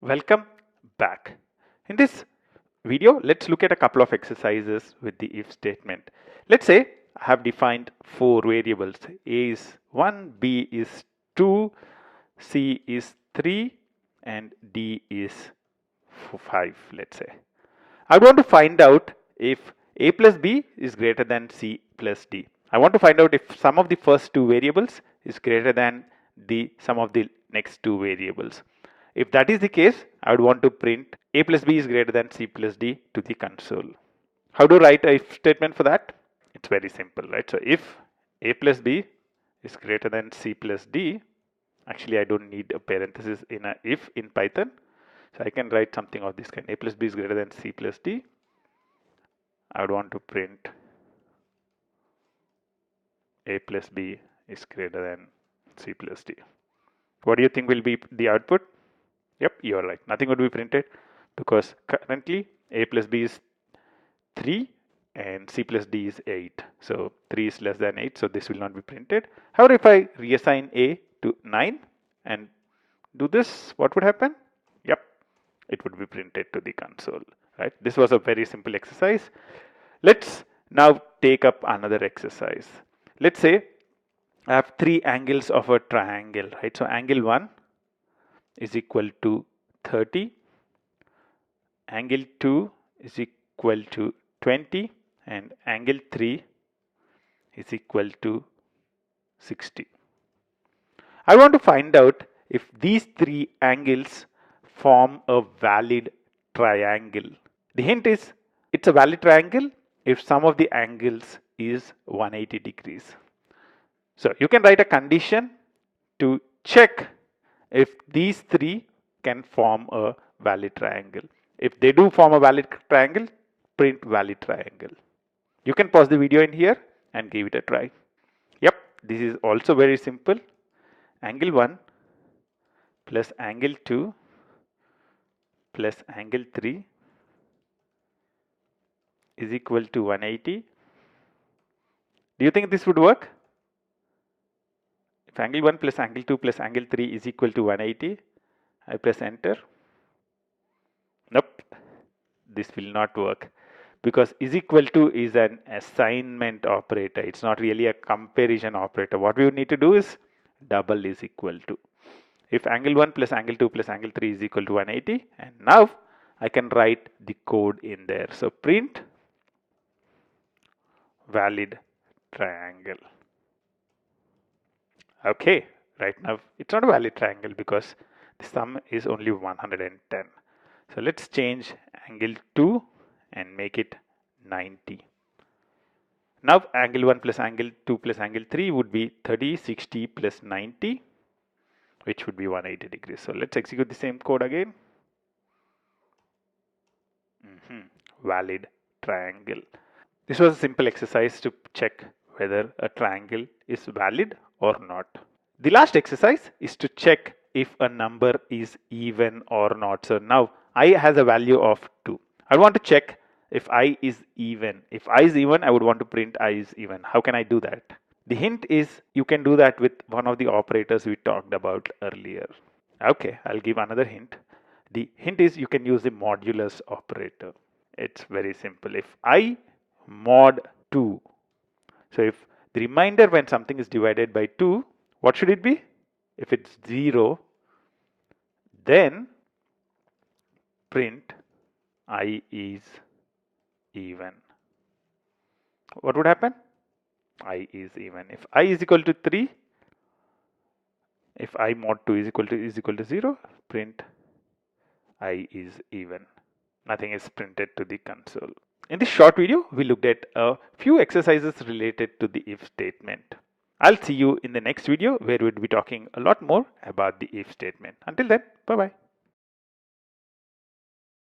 Welcome back. In this video, let's look at a couple of exercises with the if statement. Let's say I have defined four variables. A is 1, B is 2, C is 3, and D is 5, let's say. I want to find out if A plus B is greater than C plus D. I want to find out if sum of the first two variables is greater than the sum of the next two variables. If that is the case, I would want to print A plus B is greater than C plus D to the console. How to write a if statement for that? It's very simple, right? So if A plus B is greater than C plus D, actually I don't need a parenthesis in a if in Python. So I can write something of this kind. A plus B is greater than C plus D. I would want to print A plus B is greater than C plus D. What do you think will be the output? Yep, you're right. Nothing would be printed because currently A plus B is 3 and C plus D is 8. So 3 is less than 8, so this will not be printed. However, if I reassign A to 9 and do this, what would happen? Yep, it would be printed to the console, right? This was a very simple exercise. Let's now take up another exercise. Let's say I have three angles of a triangle, right? So angle 1 is equal to 30, angle 2 is equal to 20, and angle 3 is equal to 60. I want to find out if these three angles form a valid triangle. The hint is it's a valid triangle if sum of the angles is 180 degrees. So you can write a condition to check if these three can form a valid triangle. If they do form a valid triangle, print valid triangle. You can pause the video in here and give it a try. Yep, this is also very simple. Angle 1 plus angle 2 plus angle 3 is equal to 180. Do you think this would work? If angle 1 plus angle 2 plus angle 3 is equal to 180, I press enter. Nope, this will not work because is equal to is an assignment operator. It's not really a comparison operator. What we would need to do is double is equal to. If angle 1 plus angle 2 plus angle 3 is equal to 180, and now I can write the code in there. So print valid triangle. Okay, right now it's not a valid triangle because the sum is only 110. So let's change angle 2 and make it 90. Now angle 1 plus angle 2 plus angle 3 would be 30, 60 plus 90, which would be 180 degrees. So let's execute the same code again. Valid triangle. This was a simple exercise to check whether a triangle is valid or not. The last exercise is to check if a number is even or not. So now I has a value of 2. I want to check if I is even. If I is even, I would want to print I is even. How can I do that? The hint is you can do that with one of the operators we talked about earlier. Okay, I'll give another hint. The hint is you can use the modulus operator. It's very simple. If I mod 2, so if the remainder when something is divided by 2, what should it be? If it's 0, then print I is even. What would happen? I is even. If I is equal to 3, if I mod 2 is equal to 0, print I is even. Nothing is printed to the console. In this short video, we looked at a few exercises related to the if statement. I'll see you in the next video where we'll be talking a lot more about the if statement. Until then, bye-bye.